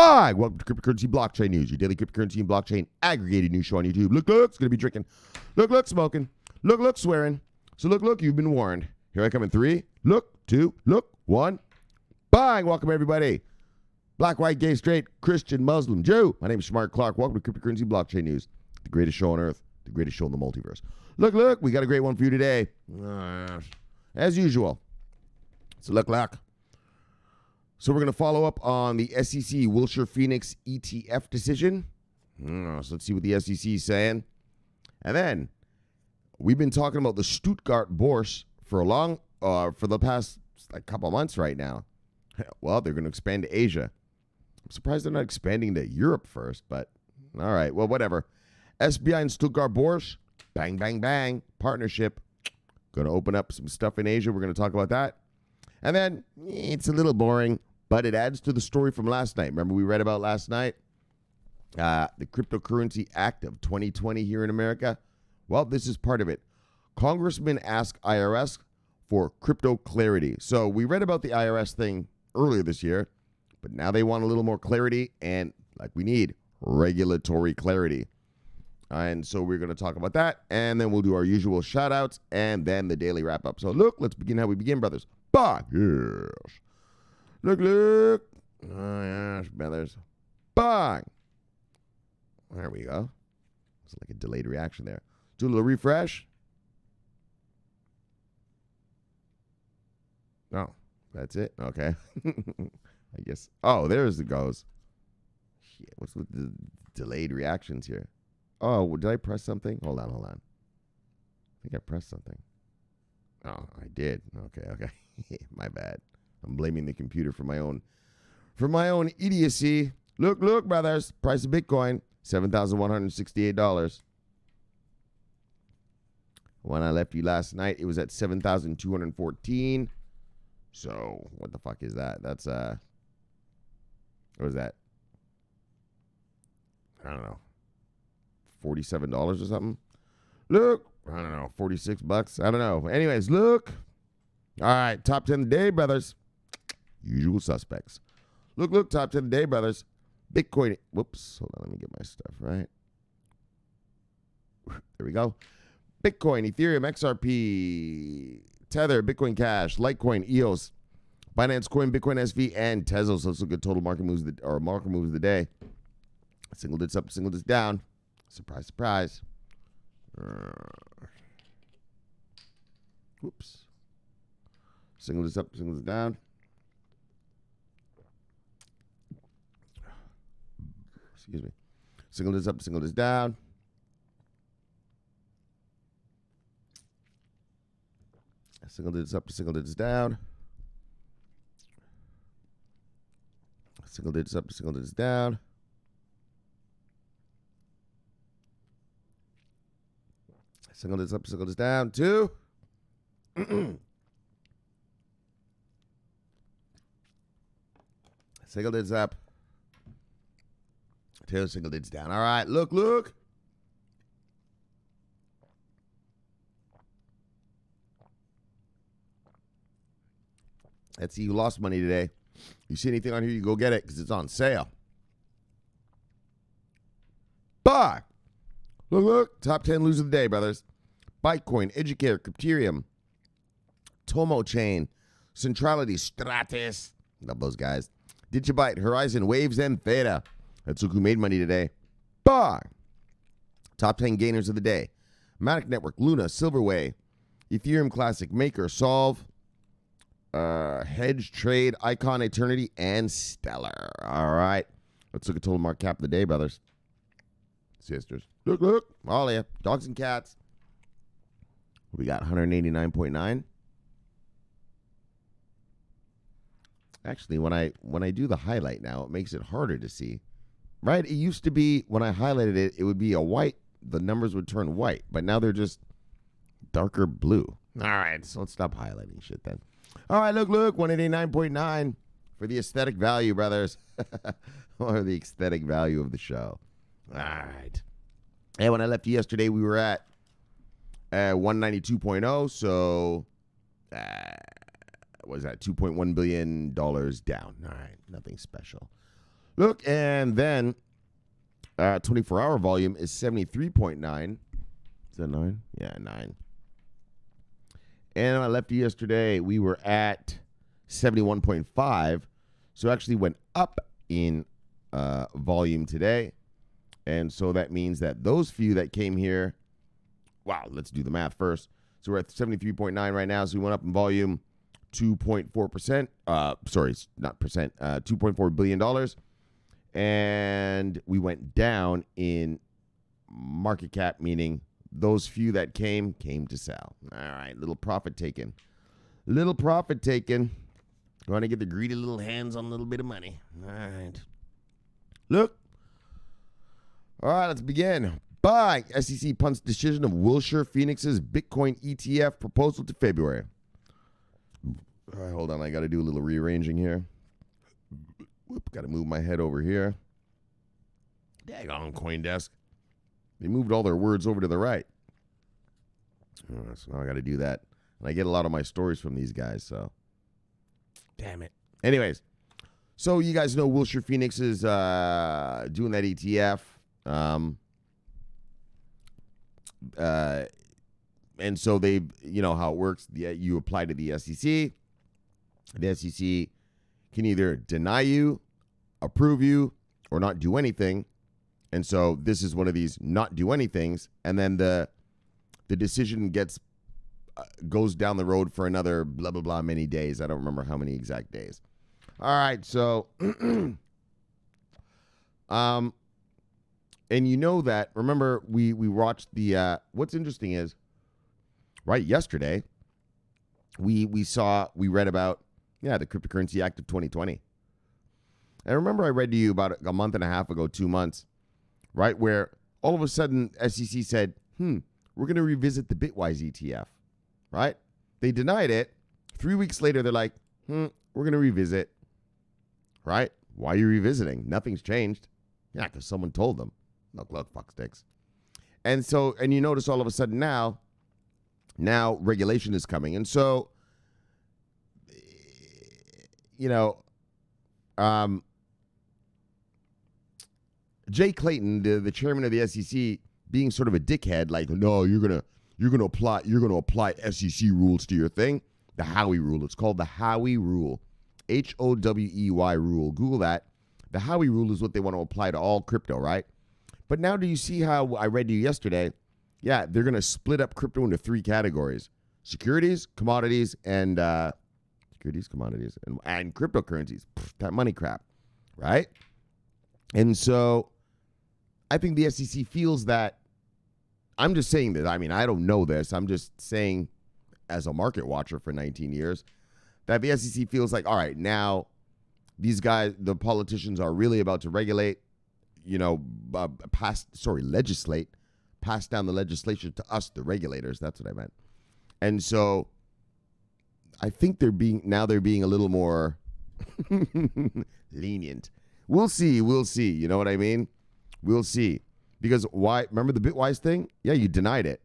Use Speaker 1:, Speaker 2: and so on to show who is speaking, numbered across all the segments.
Speaker 1: Bang! Welcome to Cryptocurrency Blockchain News, your daily cryptocurrency and blockchain aggregated news show on YouTube. Look, it's going to be drinking. Look, smoking. Look, swearing. So look, you've been warned. Here I come in 3, 2, 1. Bang! Welcome, everybody. Black, white, gay, straight, Christian, Muslim, Jew. My name is Shomari Clarke. Welcome to Cryptocurrency Blockchain News, the greatest show on earth, the greatest show in the multiverse. Look, we got a great one for you today. As usual. So look. So we're going to follow up on the SEC Wilshire Phoenix ETF decision. So let's see what the SEC is saying. And then we've been talking about the Stuttgart Boerse for the past couple months right now. Well, they're going to expand to Asia. I'm surprised they're not expanding to Europe first, but all right. Well, whatever. SBI and Stuttgart Boerse, bang, partnership. Going to open up some stuff in Asia. We're going to talk about that. And then it's a little boring, but it adds to the story from last night. Remember we read about last night? The Cryptocurrency Act of 2020 here in America. Well, this is part of it. Congressmen ask IRS for crypto clarity. So we read about the IRS thing earlier this year, but now they want a little more clarity, and like we need regulatory clarity. And so we're going to talk about that, and then we'll do our usual shout-outs, and then the daily wrap-up. So look, let's begin how we begin, brothers. Bang! Yes. Look. Oh, yes, brothers. Bang! There we go. It's like a delayed reaction there. Do a little refresh. Oh, that's it? Okay. I guess. Oh, there's it goes. Shit, what's with the delayed reactions here? Oh, did I press something? Hold on. I think I pressed something. Oh, I did. Okay. My bad. I'm blaming the computer for my own idiocy. Look, brothers. Price of Bitcoin, $7,168. When I left you last night, it was at 7,214. So, what the fuck is that? That's what is that? I don't know. $47 or something? Look, I don't know, $46. I don't know. Anyways, look. All right, top 10 of the day, brothers. Usual suspects. Look, top 10 of the day, brothers. Bitcoin. Whoops. Hold on, let me get my stuff right. There we go. Bitcoin, Ethereum, XRP, Tether, Bitcoin Cash, Litecoin, EOS, Binance Coin, Bitcoin SV, and Tezos. So let's look at total market moves of the day. Single digits up, single digits down. Surprise. Whoops. Single digits up, single digits down. Excuse me. Single digits up, single digits down. Single digits up, single digits down. Single digits up, single digits down. Single digits up, single digits down. 2. Single digits up. 2 single digits down. All right, look. Let's see who lost money today. You see anything on here, you go get it because it's on sale. Buy. Look. Top 10 losers of the day, brothers. Bitcoin, Educare, Crypterium, Tomo Chain, Centrality, Stratus. Love those guys. Digibyte, Horizon, Waves, and Theta. That's who made money today. Buy. Top 10 gainers of the day. Matic Network, Luna, Silverway, Ethereum Classic, Maker, Solve, Hedge, Trade, Icon, Eternity, and Stellar. All right. Let's look at total market cap of the day, brothers. Sisters. Look. All of you. Dogs and cats. We got 189.9. Actually, when I do the highlight now, it makes it harder to see. Right? It used to be, when I highlighted it, it would be a white. The numbers would turn white. But now they're just darker blue. All right. So let's stop highlighting shit then. All right, look, 189.9 for the aesthetic value, brothers. Or the aesthetic value of the show. All right. And when I left you yesterday, we were at 192.0. So, what was that? $2.1 billion down. All right, nothing special. Look, and then 24-hour volume is 73.9. Is that 9? Yeah, 9. And I left you yesterday. We were at 71.5. So actually went up in volume today. And so that means that those few that came here, wow, let's do the math first. So we're at 73.9 right now. So we went up in volume 2.4%. Sorry, not percent. $2.4 billion. And we went down in market cap, meaning those few that came to sell. All right, little profit taken. Little profit taken. Going to get the greedy little hands on a little bit of money. All right. Look. All right, let's begin. Buy SEC Punts decision of Wilshire Phoenix's Bitcoin ETF proposal to February. All right, hold on. I got to do a little rearranging here. Whoop, got to move my head over here. Daggone CoinDesk. They moved all their words over to the right. So now I got to do that. And I get a lot of my stories from these guys, so. Damn it. Anyways, so you guys know Wilshire Phoenix is doing that ETF. And so they've, you know how it works. You apply to the SEC. The SEC can either deny you, approve you, or not do anything. And so this is one of these not do anythings. And then the decision goes down the road for another blah, blah, blah, many days. I don't remember how many exact days. All right. So, and you know that, remember we watched the, what's interesting is, right, yesterday, we read about, the Cryptocurrency Act of 2020. And remember I read to you about a month and a half ago, 2 months, right, where all of a sudden SEC said, we're going to revisit the Bitwise ETF, right? They denied it. 3 weeks later, they're like, we're going to revisit, right? Why are you revisiting? Nothing's changed. Yeah, because someone told them. Look, fuck sticks. And so, and you notice all of a sudden now regulation is coming. And so, Jay Clayton, the chairman of the SEC, being sort of a dickhead, like, no, you're gonna apply SEC rules to your thing. The Howey rule. It's called the Howey rule. Howey rule. Google that. The Howey rule is what they want to apply to all crypto, right? But now do you see how I read to you yesterday? Yeah, they're going to split up crypto into 3 categories: securities, commodities, and cryptocurrencies. That money crap, right? And so I think the SEC feels that, I'm just saying this. I mean, I don't know this. I'm just saying, as a market watcher for 19 years, that the SEC feels like, all right, now these guys, the politicians, are really about to regulate, legislate, pass down the legislation to us, the regulators. That's what I meant. And so I think they're being a little more lenient. We'll see. You know what I mean? We'll see. Because why? Remember the Bitwise thing? Yeah, you denied it.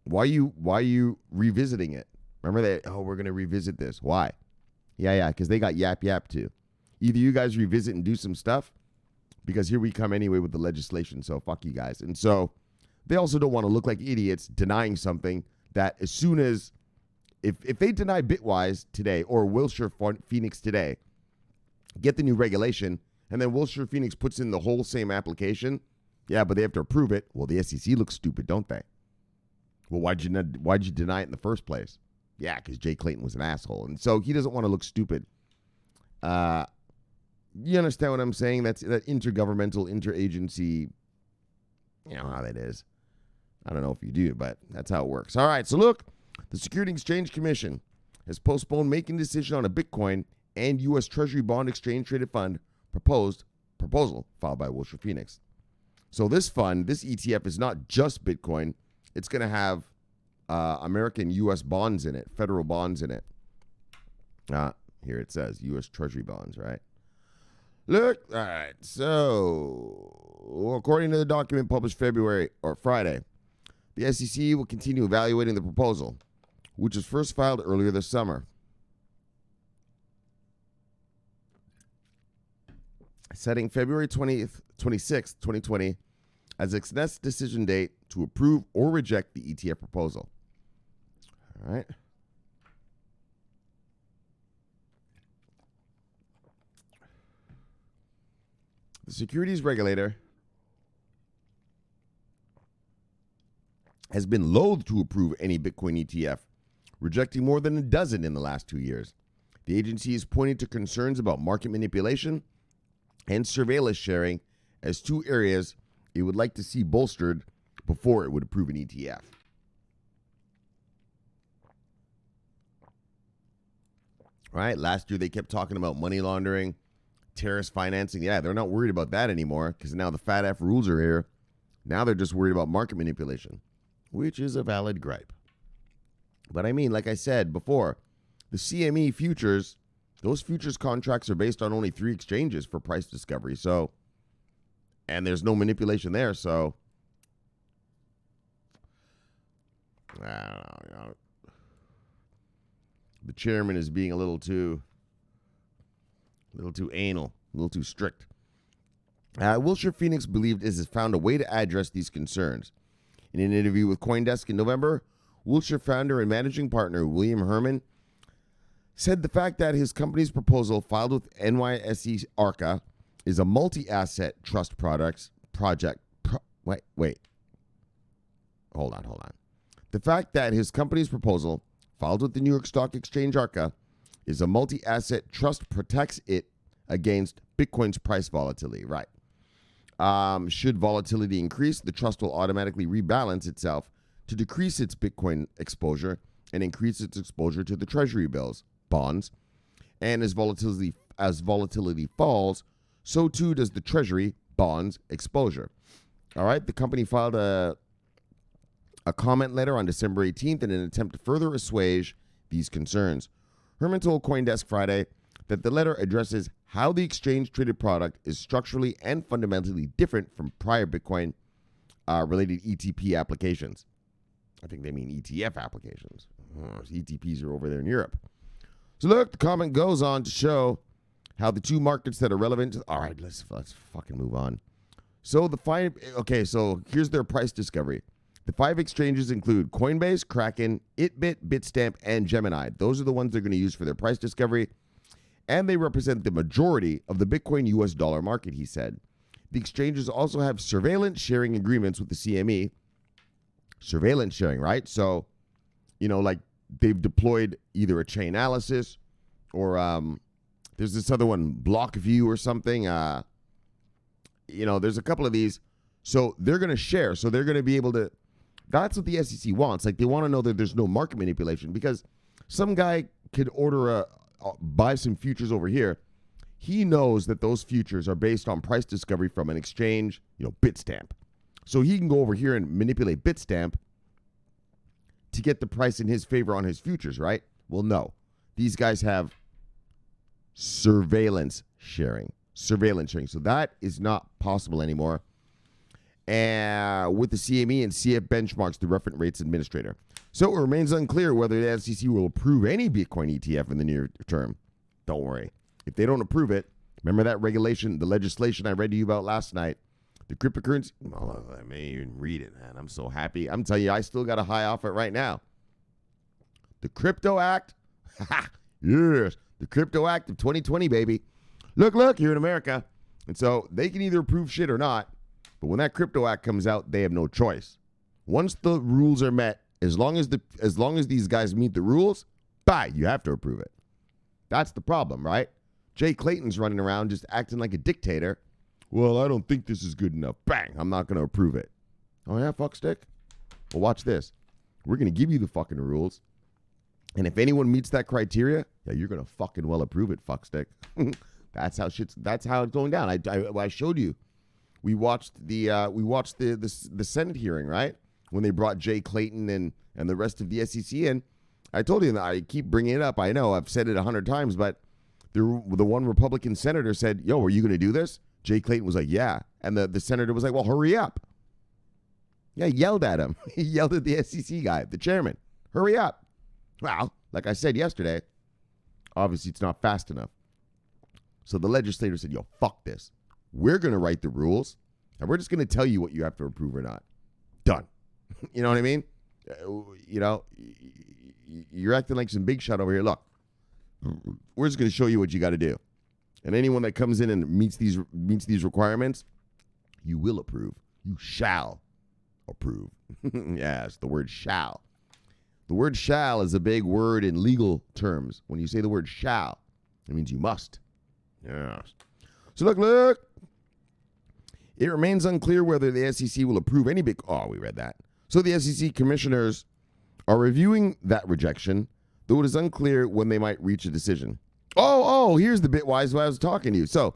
Speaker 1: Why are you revisiting it? Remember that? Oh, we're going to revisit this. Why? Yeah, because they got yap too. Either you guys revisit and do some stuff, because here we come anyway with the legislation, so fuck you guys. And so they also don't want to look like idiots denying something that as soon as, if they deny Bitwise today or Wilshire Phoenix today, get the new regulation, and then Wilshire Phoenix puts in the whole same application, yeah, but they have to approve it. Well, the SEC looks stupid, don't they? Well, why'd you deny it in the first place? Yeah, because Jay Clayton was an asshole. And so he doesn't want to look stupid. You understand what I'm saying? That's that intergovernmental, interagency, you know how that is. I don't know if you do, but that's how it works. All right, so look, the Security Exchange Commission has postponed making a decision on a Bitcoin and U.S. Treasury bond exchange traded fund proposal filed by Wilshire Phoenix. So this fund, this ETF, is not just Bitcoin. It's going to have American U.S. bonds in it, federal bonds in it. Here it says U.S. Treasury bonds, right? Look, all right. So, according to the document published Friday, the SEC will continue evaluating the proposal, which was first filed earlier this summer. setting February 20th, 26th, 2020 as its next decision date to approve or reject the ETF proposal. All right. The securities regulator has been loath to approve any Bitcoin ETF, rejecting more than a dozen in the last 2 years. The agency is pointing to concerns about market manipulation and surveillance sharing as two areas it would like to see bolstered before it would approve an ETF. Right? Last year they kept talking about money laundering, terrorist financing. Yeah, they're not worried about that anymore because now the Fat F rules are here. Now they're just worried about market manipulation, which is a valid gripe. But I mean, like I said before, the CME futures, those futures contracts are based on only 3 exchanges for price discovery. So, and there's no manipulation there. So, I don't know. The chairman is being a little too anal, a little too strict. Wilshire Phoenix believed it has found a way to address these concerns. In an interview with CoinDesk in November, Wilshire founder and managing partner William Herman said the fact that his company's proposal filed with NYSE ARCA is a multi-asset trust project. Hold on. The fact that his company's proposal filed with the New York Stock Exchange ARCA is a multi-asset trust protects it against Bitcoin's price volatility. Right. Should volatility increase, the trust will automatically rebalance itself to decrease its Bitcoin exposure and increase its exposure to the treasury bills, bonds. And as volatility falls, so too does the treasury bonds exposure. All right. The company filed a comment letter on December 18th in an attempt to further assuage these concerns. Herman told CoinDesk Friday that the letter addresses how the exchange-traded product is structurally and fundamentally different from prior Bitcoin-related ETP applications. I think they mean ETF applications. ETPs are over there in Europe. So look, the comment goes on to show how the two markets that are relevant. All right, let's fucking move on. So so here's their price discovery. The 5 exchanges include Coinbase, Kraken, Itbit, Bitstamp, and Gemini. Those are the ones they're going to use for their price discovery, and they represent the majority of the Bitcoin US dollar market, he said. The exchanges also have surveillance sharing agreements with the CME. Surveillance sharing, right? So, like they've deployed either a chain analysis or there's this other one, BlockView or something. There's a couple of these. So they're going to share. So they're going to be able to. That's what the SEC wants. Like, they want to know that there's no market manipulation, because some guy could buy some futures over here. He knows that those futures are based on price discovery from an exchange, Bitstamp. So he can go over here and manipulate Bitstamp to get the price in his favor on his futures, right? Well, no. These guys have surveillance sharing. So that is not possible anymore. With the CME and CF benchmarks, the reference rates administrator. So it remains unclear whether the SEC will approve any Bitcoin ETF in the near term. Don't worry. If they don't approve it, remember that regulation, the legislation I read to you about last night, the cryptocurrency. Oh, I may even read it, man. I'm so happy. I'm telling you, I still got a high off it right now. The Crypto Act. Yes. The Crypto Act of 2020, baby. Look, here in America. And so they can either approve shit or not. But when that Crypto Act comes out, they have no choice. Once the rules are met, as long as these guys meet the rules, you have to approve it. That's the problem, right? Jay Clayton's running around just acting like a dictator. Well, I don't think this is good enough. Bang, I'm not going to approve it. Oh yeah, fuckstick? Well, watch this. We're going to give you the fucking rules. And if anyone meets that criteria, you're going to fucking well approve it, fuckstick. That's how it's going down. I showed you. We watched the Senate hearing, right? When they brought Jay Clayton and the rest of the SEC in. I told you that I keep bringing it up. I know I've said it 100 times, but the one Republican senator said, "Yo, are you going to do this?" Jay Clayton was like, "Yeah," and the senator was like, "Well, hurry up." Yeah, he yelled at him. He yelled at the SEC guy, the chairman. Hurry up. Well, like I said yesterday, obviously it's not fast enough. So the legislator said, "Yo, fuck this. We're going to write the rules, and we're just going to tell you what you have to approve or not. Done. You know what I mean? You're acting like some big shot over here. Look, we're just going to show you what you got to do. And anyone that comes in and meets these requirements, you will approve. You shall approve. Yes, the word shall. The word shall is a big word in legal terms. When you say the word shall, it means you must. Yes. So look. It remains unclear whether the SEC will approve any big... Oh, we read that. So the SEC commissioners are reviewing that rejection, though it is unclear when they might reach a decision. Oh, here's the Bitwise I was talking to you. So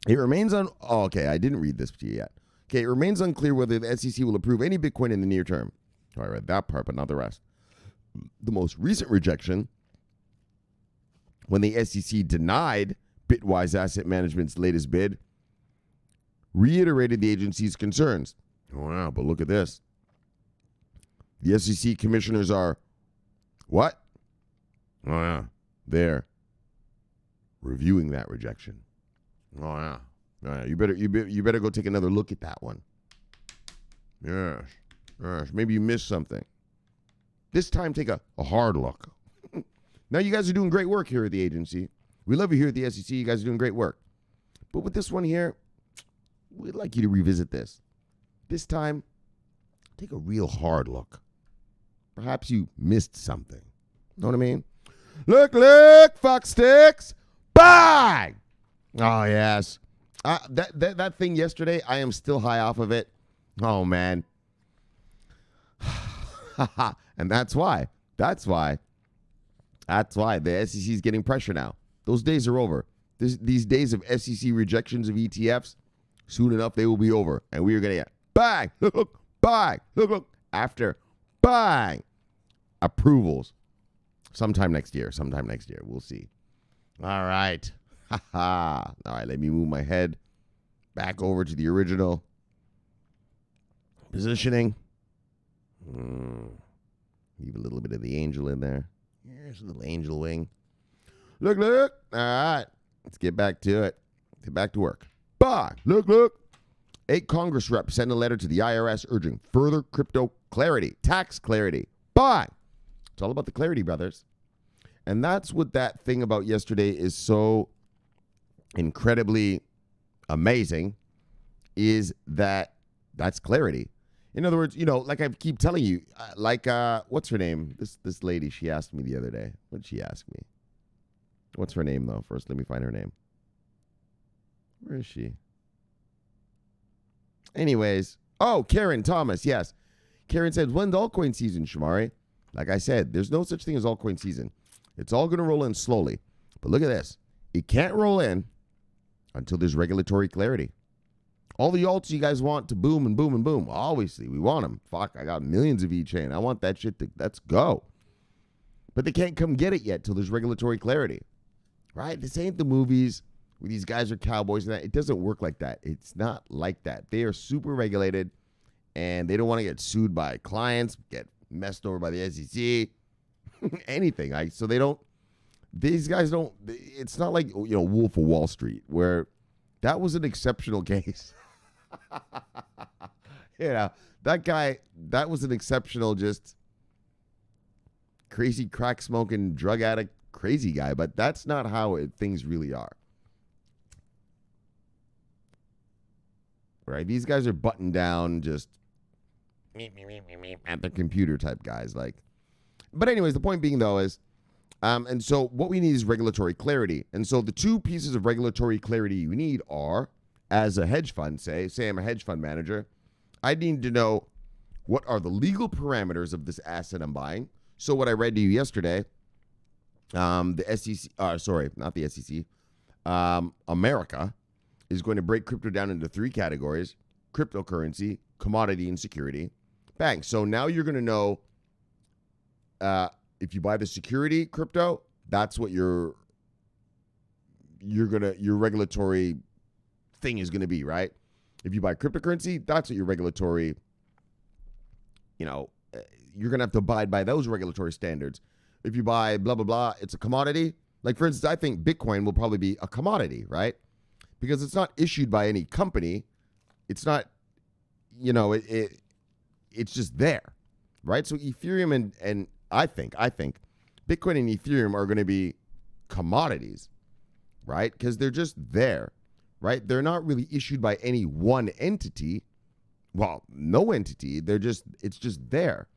Speaker 1: it remains okay, I didn't read this to you yet. Okay, it remains unclear whether the SEC will approve any Bitcoin in the near term. Oh, I read that part, but not the rest. The most recent rejection, when the SEC denied Bitwise Asset Management's latest bid, reiterated the agency's concerns. Oh, wow, but look at this. The SEC commissioners are what? Oh, yeah, they're reviewing that rejection. Oh, yeah. All right, you better go take another look at that one. Yes. Maybe you missed something. This time, take a hard look. Now, you guys are doing great work here at the agency. We love you here at the SEC. You guys are doing great work. But with this one here, we'd like you to revisit this. This time, take a real hard look. Perhaps you missed something. Know what I mean? Look, Fox Sticks. Bang! Oh, yes. That thing yesterday, I am still high off of it. Oh, man. And that's why the SEC is getting pressure now. Those days are over. These days of SEC rejections of ETFs, soon enough they will be over. And we are going to get bang, look, bang, look, after bang, approvals. Sometime next year. We'll see. All right. All right, let me move my head back over to the original positioning. Leave a little bit of the angel in there. Here's a little angel wing. Look. All right, let's get back to it. Get back to work. Bye. Look. 8 Congress reps send a letter to the IRS urging further crypto clarity, tax clarity. Bye. It's all about the clarity, brothers. And that's what that thing about yesterday is so incredibly amazing, is that's clarity. In other words, like I keep telling you, what's her name? This lady, she asked me the other day. What did she ask me? What's her name, though? First, let me find her name. Where is she? Anyways. Oh, Karen Thomas, yes. Karen said, when's altcoin season, Shomari? Like I said, there's no such thing as altcoin season. It's all going to roll in slowly. But look at this. It can't roll in until there's regulatory clarity. All the alts you guys want to boom and boom and boom. Obviously, we want them. Fuck, I got millions of E-Chain. I want that shit to, let's go. But they can't come get it yet till there's regulatory clarity. Right? This ain't the movies where these guys are cowboys and that. It doesn't work like that. It's not like that. They are super regulated, and they don't want to get sued by clients, get messed over by the SEC, anything. So they don't, these guys don't, it's not like, Wolf of Wall Street, where that was an exceptional case. That guy, that was an exceptional, just crazy crack smoking, drug addict, crazy guy. But that's not how things really are. Right? These guys are buttoned down, just at the computer type guys. But anyways, the point being though is, and so what we need is regulatory clarity. And so the two pieces of regulatory clarity you need are, as a hedge fund, say I'm a hedge fund manager, I need to know what are the legal parameters of this asset I'm buying. So what I read to you yesterday, the SEC, not the SEC, America is going to break crypto down into 3 categories: cryptocurrency, commodity, and security. Bang. So now you're going to know, if you buy the security crypto, that's what your regulatory thing is going to be, right? If you buy cryptocurrency, that's what your regulatory, you're going to have to abide by those regulatory standards. If you buy blah, blah, blah, it's a commodity. Like, for instance, I think Bitcoin will probably be a commodity, right? because it's not issued by any company. It's not, it's just there, right? So Ethereum and I think Bitcoin and Ethereum are going to be commodities, right? Because they're just there, right? They're not really issued by any one entity. Well, no entity. It's just there.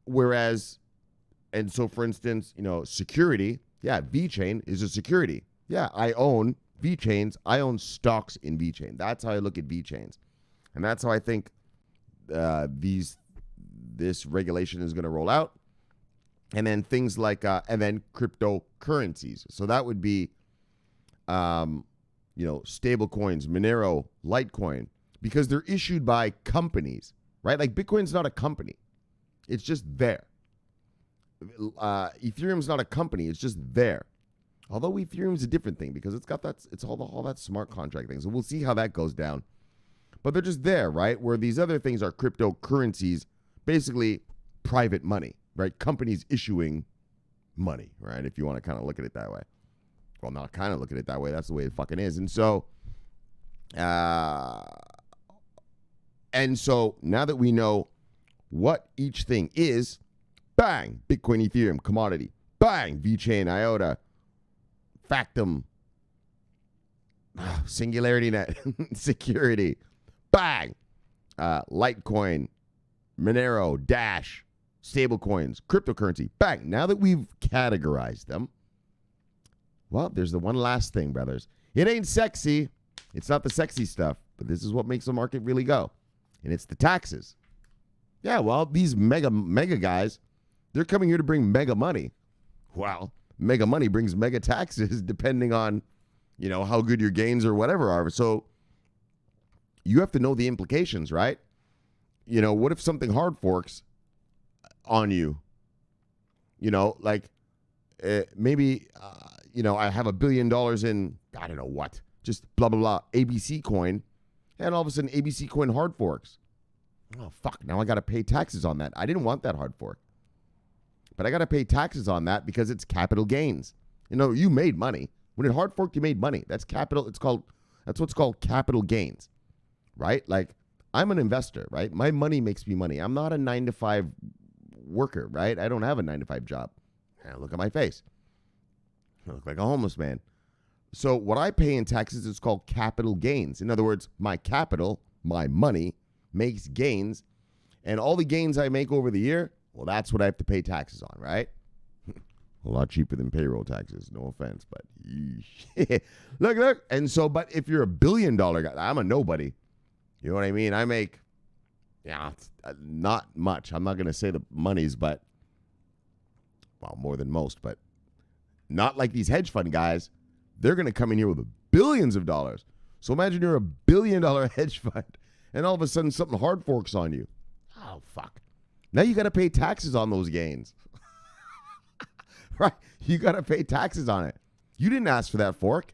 Speaker 1: Whereas, and so for instance, security, VeChain is a security. Yeah, I own VeChains. I own stocks in VeChain. That's how I look at VeChains. And that's how I think this regulation is going to roll out. And then things like, and then cryptocurrencies. So that would be, stable coins, Monero, Litecoin, because they're issued by companies, right? Like Bitcoin's not a company. It's just there. Ethereum's not a company. It's just there. Although Ethereum's a different thing because it's got all that smart contract thing. So we'll see how that goes down. But they're just there, right? Where these other things are cryptocurrencies, basically private money, right? Companies issuing money, right? If you want to kind of look at it that way. Well, not kind of look at it that way. That's the way it fucking is. And so now that we know what each thing is, bang, Bitcoin, Ethereum, commodity, bang, VeChain, IOTA, Factum, Singularity Net, security, bang, Litecoin, Monero, Dash, stablecoins, cryptocurrency, bang. Now that we've categorized them, well, there's the one last thing, brothers. It ain't sexy. It's not the sexy stuff, but this is what makes the market really go. And it's the taxes. Yeah, well, these mega guys, they're coming here to bring mega money. Well, mega money brings mega taxes depending on, how good your gains or whatever are. So you have to know the implications, right? What if something hard forks on you? Maybe, I have $1 billion in, I don't know what, just blah, blah, blah, ABC coin. And all of a sudden, ABC coin hard forks. Oh, fuck. Now I got to pay taxes on that. I didn't want that hard fork. But I got to pay taxes on that because it's capital gains. You made money. When it hard forked, you made money. That's capital. That's what's called capital gains, right? Like, I'm an investor, right? My money makes me money. I'm not a 9-to-5 worker, right? I don't have a 9-to-5 job. Look at my face. I look like a homeless man. So what I pay in taxes is called capital gains. In other words, my capital, my money, makes gains. And all the gains I make over the year, well, that's what I have to pay taxes on, right? A lot cheaper than payroll taxes. No offense, but look. And so, but if you're $1 billion guy, I'm a nobody. You know what I mean? I make, not much. I'm not going to say the monies, but, well, more than most, but not like these hedge fund guys. They're going to come in here with billions of dollars. So imagine you're $1 billion hedge fund, and all of a sudden something hard forks on you. Oh, fuck. Now you got to pay taxes on those gains. Right? You got to pay taxes on it. You didn't ask for that fork.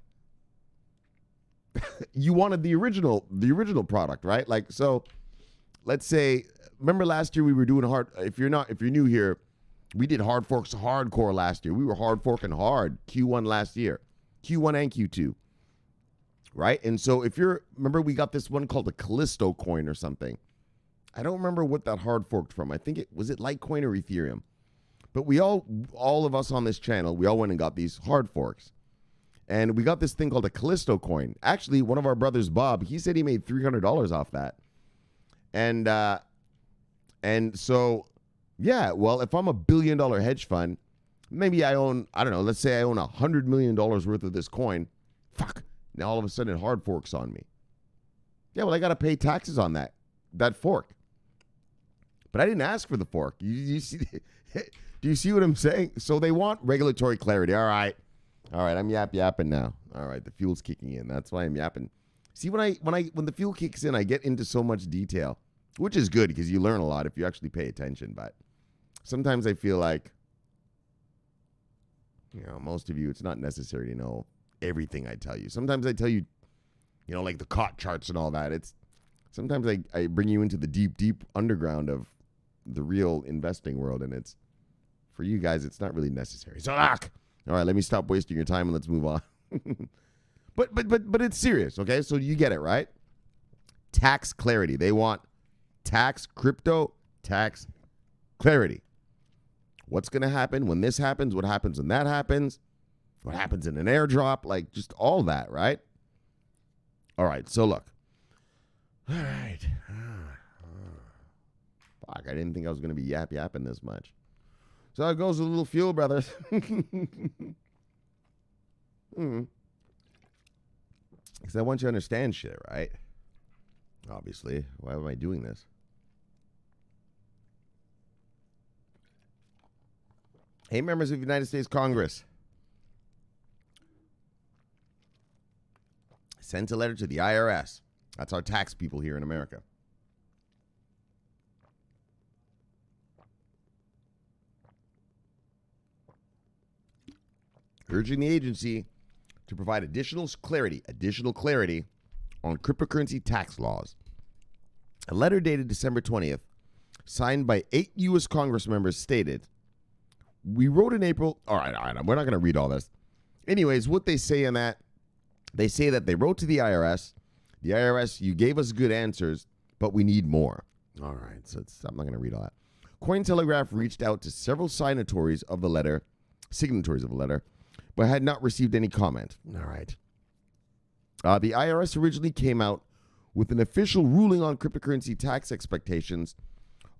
Speaker 1: You wanted the original product, right? Like, so let's say, remember last year we were doing if you're new here, we did hard forks hardcore last year. We were hard forking hard Q1 last year, Q1 and Q2, right? And so remember we got this one called the Callisto coin or something. I don't remember what that hard forked from. I think was it Litecoin or Ethereum? But we all of us on this channel, we all went and got these hard forks. And we got this thing called a Callisto coin. Actually, one of our brothers, Bob, he said he made $300 off that. And so, yeah, well, if I'm $1 billion hedge fund, maybe I own, I don't know, let's say I own $100 million worth of this coin. Fuck. Now all of a sudden it hard forks on me. Yeah, well, I got to pay taxes on that fork. But I didn't ask for the fork. You see, do you see what I'm saying? So they want regulatory clarity. All right, I'm yapping now. All right, the fuel's kicking in. That's why I'm yapping. See, when the fuel kicks in, I get into so much detail, which is good because you learn a lot if you actually pay attention. But sometimes I feel like, most of you, it's not necessary to know everything I tell you. Sometimes I tell you, like the COT charts and all that. Sometimes I bring you into the deep underground of the real investing world, and for you guys, it's not really necessary. So, all right, let me stop wasting your time and let's move on. But it's serious, okay? So you get it, right? Tax clarity. They want crypto tax clarity. What's going to happen when this happens? What happens when that happens? What happens in an airdrop? Like, just all that, right? All right, so look. All right. Fuck, I didn't think I was going to be yapping this much. So it goes with a little fuel, brothers. Because I want you to understand shit, right? Obviously. Why am I doing this? Hey, members of the United States Congress. Sent a letter to the IRS. That's our tax people here in America. Urging the agency to provide additional clarity on cryptocurrency tax laws. A letter dated December 20th, signed by 8 U.S. Congress members, stated, we wrote in April. All right, we're not going to read all this. Anyways, what they say in that, they say that they wrote to the IRS. The IRS, you gave us good answers, but we need more. All right, so I'm not going to read all that. Cointelegraph reached out to several signatories of the letter, but had not received any comment. All right. The IRS originally came out with an official ruling on cryptocurrency tax expectations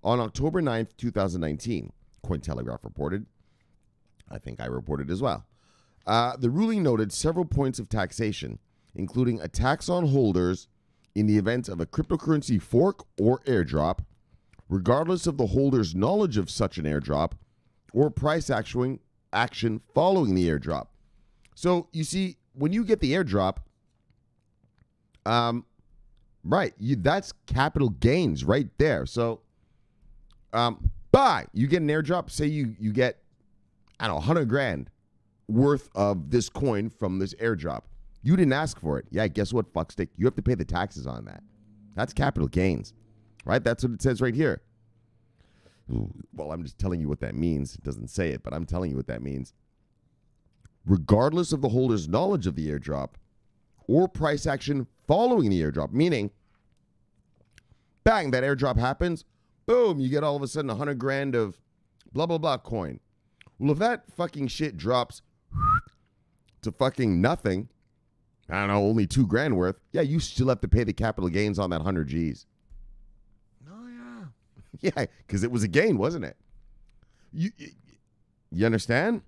Speaker 1: on October 9th, 2019, Cointelegraph reported. I think I reported as well. The ruling noted several points of taxation, including a tax on holders in the event of a cryptocurrency fork or airdrop, regardless of the holder's knowledge of such an airdrop, or price action following the airdrop. So, you see, when you get the airdrop, that's capital gains right there. So, you get an airdrop, say you get, 100 grand worth of this coin from this airdrop. You didn't ask for it. Yeah, guess what, fuckstick? You have to pay the taxes on that. That's capital gains, right? That's what it says right here. Well, I'm just telling you what that means. It doesn't say it, but I'm telling you what that means. Regardless of the holder's knowledge of the airdrop or price action following the airdrop, meaning, bang, that airdrop happens, boom, you get all of a sudden 100 grand of blah, blah, blah coin. Well, if that fucking shit drops to fucking nothing, only 2 grand worth, yeah, you still have to pay the capital gains on that 100 G's. Oh, yeah. Yeah, because it was a gain, wasn't it? You understand?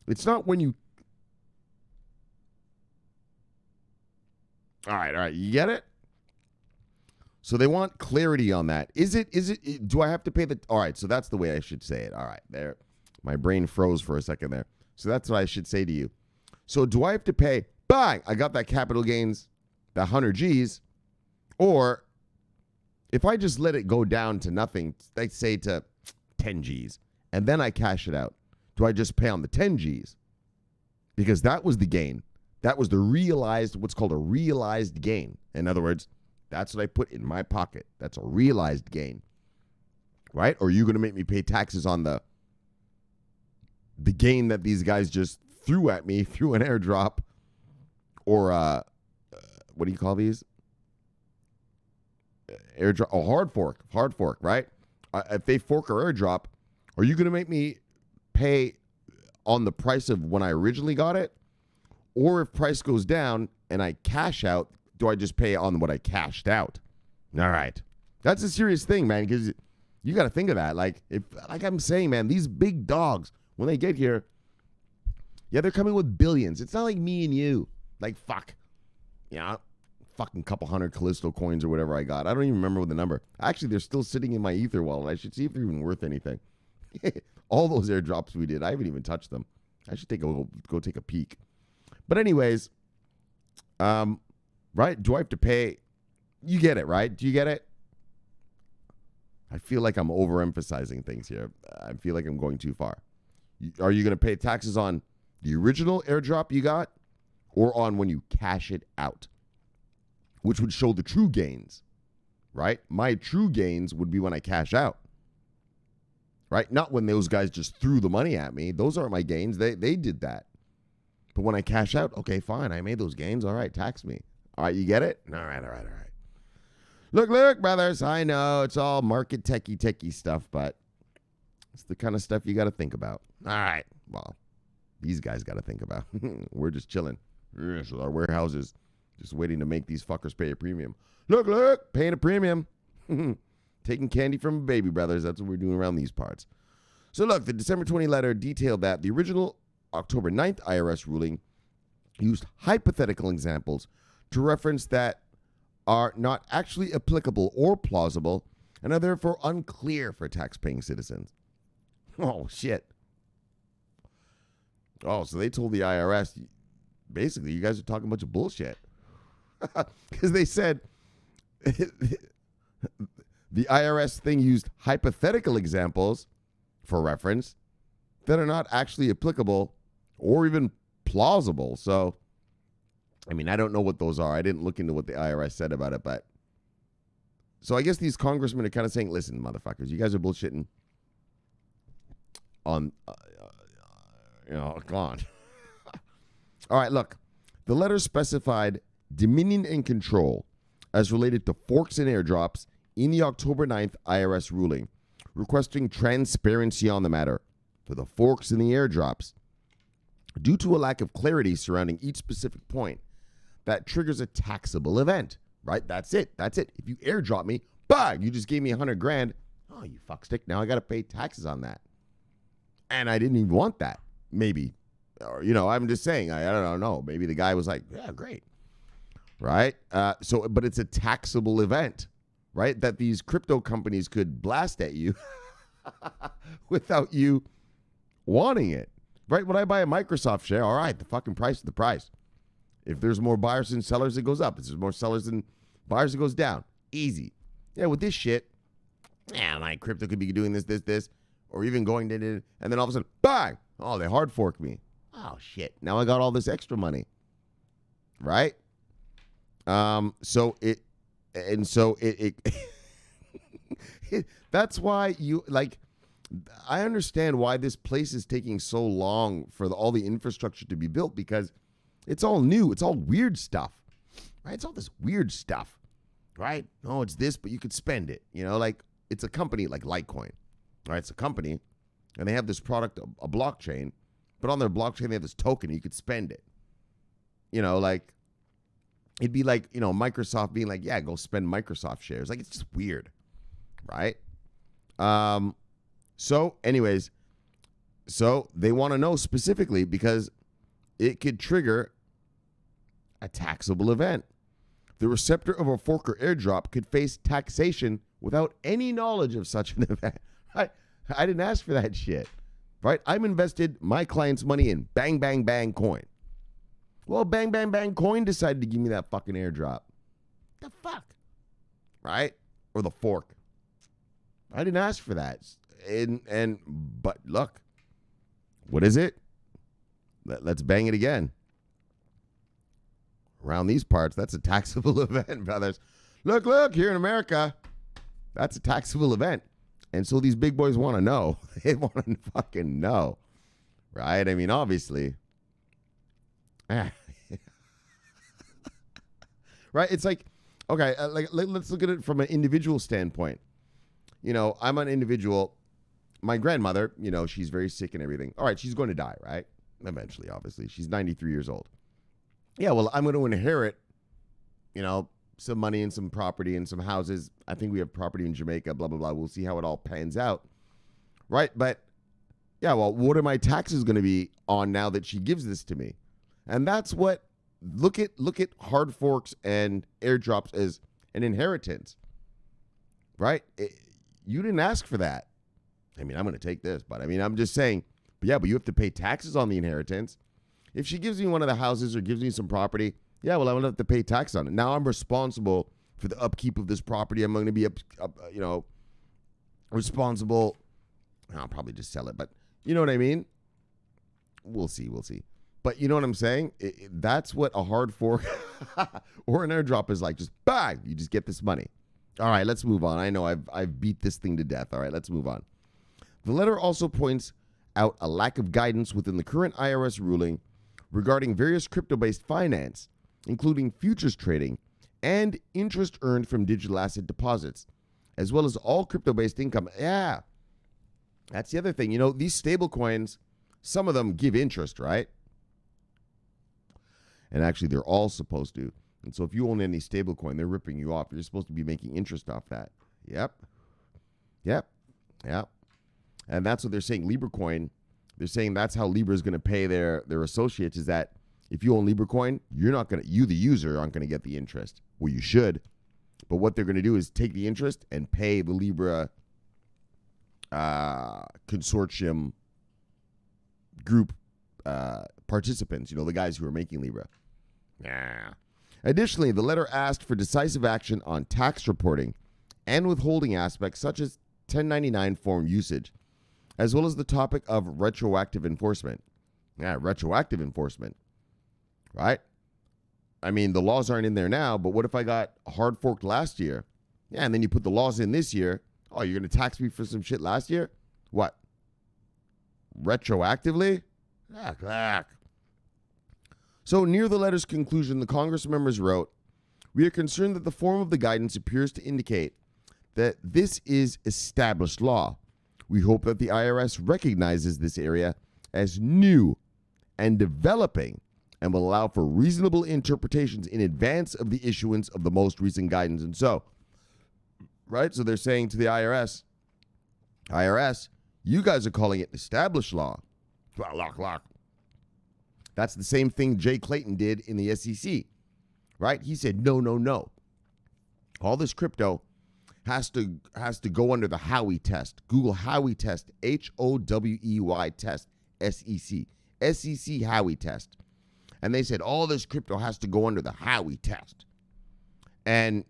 Speaker 1: It's not when you... All right, you get it? So they want clarity on that. Do I have to pay the... All right, so that's the way I should say it. All right, there. My brain froze for a second there. So that's what I should say to you. So do I have to pay... Bang! I got that capital gains, that 100 G's. Or if I just let it go down to nothing, let's say to 10 G's, and then I cash it out, do I just pay on the 10 G's? Because that was the gain. That was the what's called a realized gain. In other words, that's what I put in my pocket. That's a realized gain. Right? Or are you going to make me pay taxes on the gain that these guys just threw at me through an airdrop? Or, what do you call these? Airdrop, hard fork, right? If they fork or airdrop, are you going to make me pay on the price of when I originally got it? Or if price goes down and I cash out, do I just pay on what I cashed out? All right. That's a serious thing, man, because you got to think of that. Like I'm saying, man, these big dogs, when they get here, yeah, they're coming with billions. It's not like me and you. Like, fuck. Yeah, fucking couple hundred Callisto coins or whatever I got. I don't even remember what the number. Actually, they're still sitting in my Ether wallet. I should see if they're even worth anything. All those airdrops we did, I haven't even touched them. I should go take a peek. But anyways, right? Do I have to pay? You get it, right? Do you get it? I feel like I'm overemphasizing things here. I feel like I'm going too far. Are you going to pay taxes on the original airdrop you got? Or on when you cash it out, which would show the true gains, right? My true gains would be when I cash out, right? Not when those guys just threw the money at me. Those aren't my gains. They did that. But when I cash out, okay, fine. I made those gains. All right, tax me. All right, you get it? All right. Look, brothers. I know it's all market techie stuff, but it's the kind of stuff you got to think about. All right. Well, these guys got to think about. We're just chilling. Yes, our warehouses just waiting to make these fuckers pay a premium. Look, paying a premium. Taking candy from a baby, brothers. That's what we're doing around these parts. So look, the December 20 letter detailed that the original October 9th IRS ruling used hypothetical examples to reference that are not actually applicable or plausible and are therefore unclear for tax-paying citizens. Oh, shit. Oh, so they told the IRS, basically, you guys are talking a bunch of bullshit. Because they said the IRS thing used hypothetical examples for reference that are not actually applicable or even plausible. So, I mean, I don't know what those are. I didn't look into what the IRS said about it, but so I guess these congressmen are kind of saying, listen, motherfuckers, you guys are bullshitting on, go on. All right, look, the letter specified dominion and control as related to forks and airdrops in the October 9th IRS ruling, requesting transparency on the matter for the forks and the airdrops. Due to a lack of clarity surrounding each specific point, that triggers a taxable event, right? That's it. If you airdrop me, bang, you just gave me $100,000. Oh, you fuckstick. Now I got to pay taxes on that. And I didn't even want that. Maybe. Or, I'm just saying, I don't know. Maybe the guy was like, yeah, great. Right? But it's a taxable event, right? That these crypto companies could blast at you without you wanting it. Right? When I buy a Microsoft share, all right, the fucking price is the price. If there's more buyers than sellers, it goes up. If there's more sellers than buyers, it goes down. Easy. Yeah, with this shit, my crypto could be doing this, or even going to, and then all of a sudden, bang! Oh, they hard fork me. Oh, shit. Now I got all this extra money. Right? So it that's why I understand why this place is taking so long for all the infrastructure to be built, because it's all new. It's all weird stuff, right? It's all this weird stuff, right? Oh, it's this, but you could spend it, it's a company like Litecoin, right? It's a company and they have this product, a blockchain, but on their blockchain, they have this token. You could spend it, it'd be like, Microsoft being like, yeah, go spend Microsoft shares. Like, it's just weird, right? So anyways, they want to know specifically because it could trigger a taxable event. The receptor of a fork or airdrop could face taxation without any knowledge of such an event. I didn't ask for that shit, right? I've invested my client's money in Bang Bang Bang coin. Well, Bang Bang Bang coin decided to give me that fucking airdrop. The fuck? Right? Or the fork. I didn't ask for that. But look, what is it? Let's bang it again. Around these parts, that's a taxable event, brothers. Look, here in America, that's a taxable event. And so these big boys want to know. They want to fucking know. Right? I mean, obviously. Right? It's like, okay, let's look at it from an individual standpoint. I'm an individual. My grandmother, she's very sick and everything. All right, she's going to die, right? Eventually, obviously. She's 93 years old. Yeah, well, I'm going to inherit, some money and some property and some houses. I think we have property in Jamaica, blah, blah, blah. We'll see how it all pans out. Right? But, yeah, well, what are my taxes going to be on now that she gives this to me? And that's what, look at hard forks and airdrops as an inheritance. Right? You didn't ask for that. I mean, I'm going to take this, but I'm just saying, but you have to pay taxes on the inheritance. If she gives me one of the houses or gives me some property, yeah, well, I'm going to have to pay tax on it. Now I'm responsible for the upkeep of this property. I'm going to be, responsible. I'll probably just sell it, but you know what I mean? We'll see. But you know what I'm saying? That's what a hard fork or an airdrop is like. Just bang, you just get this money. All right, let's move on. I know I've beat this thing to death. All right, let's move on. The letter also points out a lack of guidance within the current IRS ruling regarding various crypto-based finance, including futures trading and interest earned from digital asset deposits, as well as all crypto-based income. Yeah, that's the other thing. You know, these stable coins, some of them give interest, right? And actually, they're all supposed to. And so if you own any stable coin, they're ripping you off. You're supposed to be making interest off that. Yep. And that's what they're saying. Libra coin, they're saying that's how Libra is going to pay their associates, is that if you own Libra coin, you, the user, aren't going to get the interest. Well, you should. But what they're going to do is take the interest and pay the Libra consortium group participants, the guys who are making Libra. Yeah. Additionally, the letter asked for decisive action on tax reporting and withholding aspects such as 1099 form usage, as well as the topic of retroactive enforcement. Yeah, retroactive enforcement, right? I mean, the laws aren't in there now, but what if I got hard forked last year? Yeah, and then you put the laws in this year. Oh, you're going to tax me for some shit last year? What? Retroactively? So near the letter's conclusion, the Congress members wrote, "We are concerned that the form of the guidance appears to indicate that this is established law. We hope that the IRS recognizes this area as new and developing and will allow for reasonable interpretations in advance of the issuance of the most recent guidance." And so, right? So they're saying to the IRS, you guys are calling it established law. Lock. That's the same thing Jay Clayton did in the SEC, right? He said, no. All this crypto has to go under the Howey test. Google Howey test, Howey test, SEC Howey test. And they said all this crypto has to go under the Howey test. And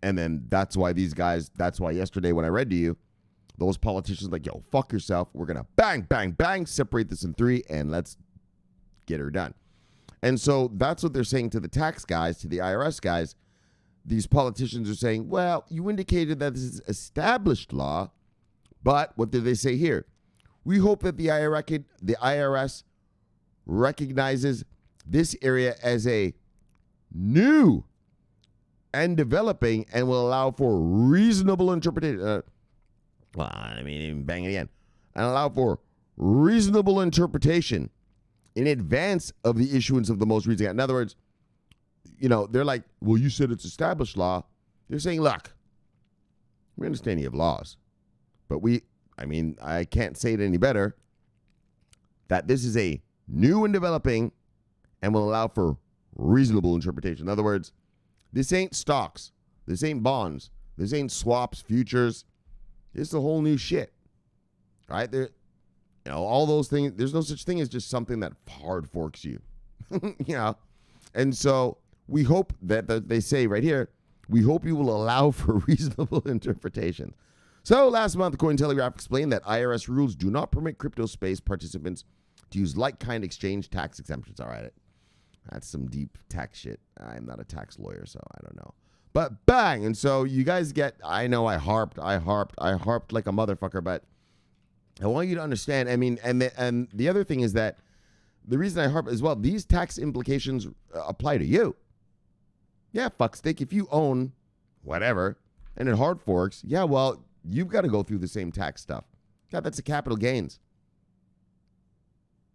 Speaker 1: then that's why yesterday when I read to you, those politicians like, yo, fuck yourself. We're going to bang, separate this in three, and let's get her done. And so that's what they're saying to the tax guys, to the IRS guys. These politicians are saying, well, you indicated that this is established law, but what did they say here? We hope that the IRS recognizes this area as a new and developing and will allow for reasonable interpretation. Bang it again. And allow for reasonable interpretation in advance of the issuance of the most recent. In other words, they're like, well, you said it's established law. They're saying, look, we understand you have laws, but I can't say it any better, that this is a new and developing and will allow for reasonable interpretation. In other words, this ain't stocks. This ain't bonds. This ain't swaps, futures. This is a whole new shit, right? All those things, there's no such thing as just something that hard forks you, And so we hope that they say right here, we hope you will allow for reasonable interpretation. So last month, Cointelegraph explained that IRS rules do not permit crypto space participants to use like-kind exchange tax exemptions. All right, that's some deep tax shit. I'm not a tax lawyer, so I don't know. But bang, and so you guys I know I harped like a motherfucker, but I want you to understand, and the other thing is that the reason I harp as well, these tax implications apply to you. Yeah, fuckstick, if you own whatever and it hard forks, yeah, well, you've got to go through the same tax stuff. Yeah, that's a capital gains.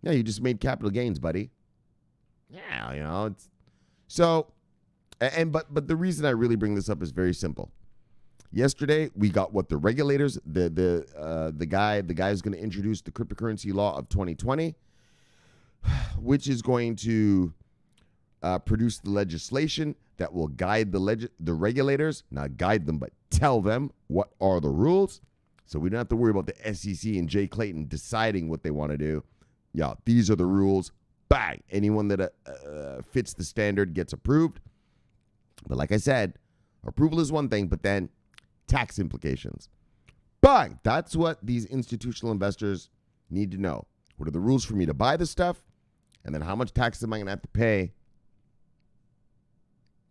Speaker 1: Yeah, you just made capital gains, buddy. Yeah, it's so, but the reason I really bring this up is very simple. Yesterday, we got what the regulators, the guy is going to introduce the cryptocurrency law of 2020, which is going to produce the legislation that will guide the regulators, not guide them, but tell them what are the rules. So we don't have to worry about the SEC and Jay Clayton deciding what they want to do. Yeah, these are the rules. Bang! Anyone that fits the standard gets approved. But like I said, approval is one thing, but then tax implications. Bang! That's what these institutional investors need to know. What are the rules for me to buy the stuff? And then how much tax am I going to have to pay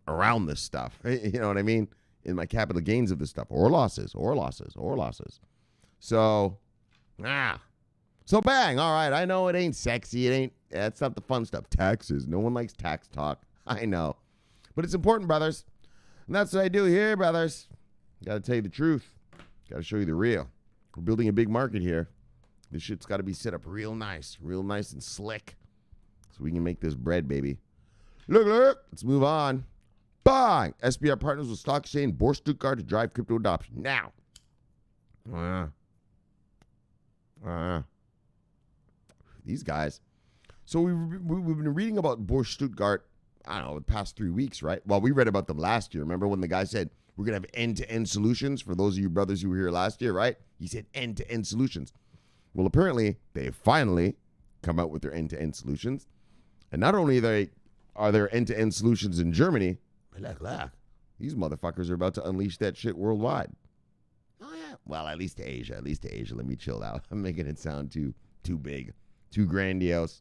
Speaker 1: around this stuff? You know what I mean? In my capital gains of this stuff. Or losses. So bang. All right. I know it ain't sexy. It That's not the fun stuff. Taxes. No one likes tax talk. I know. But it's important, brothers. And that's what I do here, brothers. Got to tell you the truth. Got to show you the real. We're building a big market here. This shit's got to be set up real nice and slick. So we can make this bread, baby. Look. Let's move on. Bang! SBI partners with stock exchange Boerse Stuttgart to drive crypto adoption. Now. These guys. So we've been reading about Boerse Stuttgart, I don't know, the past 3 weeks, right? Well, we read about them last year. Remember when the guy said, we're going to have end-to-end solutions for those of you brothers who were here last year, right? He said end-to-end solutions. Well, apparently, they finally come out with their end-to-end solutions. And not only are there end-to-end solutions in Germany, look, these motherfuckers are about to unleash that shit worldwide. Oh, yeah. Well, at least to Asia. Let me chill out. I'm making it sound too big, too grandiose.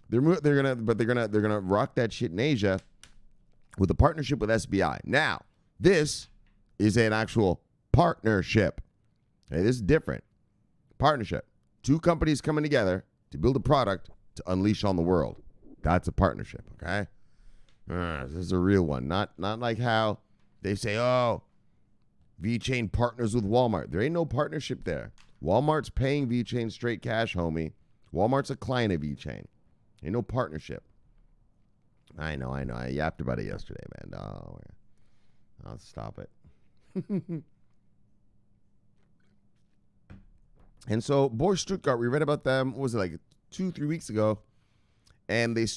Speaker 1: They're gonna rock that shit in Asia with a partnership with SBI. Now, this is an actual partnership. Okay, this is different. Partnership. Two companies coming together to build a product to unleash on the world. That's a partnership, okay? This is a real one. Not like how they say, oh, VeChain partners with Walmart. There ain't no partnership there. Walmart's paying VeChain straight cash, homie. Walmart's a client of VeChain. Ain't no partnership. I know. I yapped about it yesterday, man. No, I'll stop it. And so Boerse Stuttgart, we read about them, what was it, like 2-3 weeks ago? And they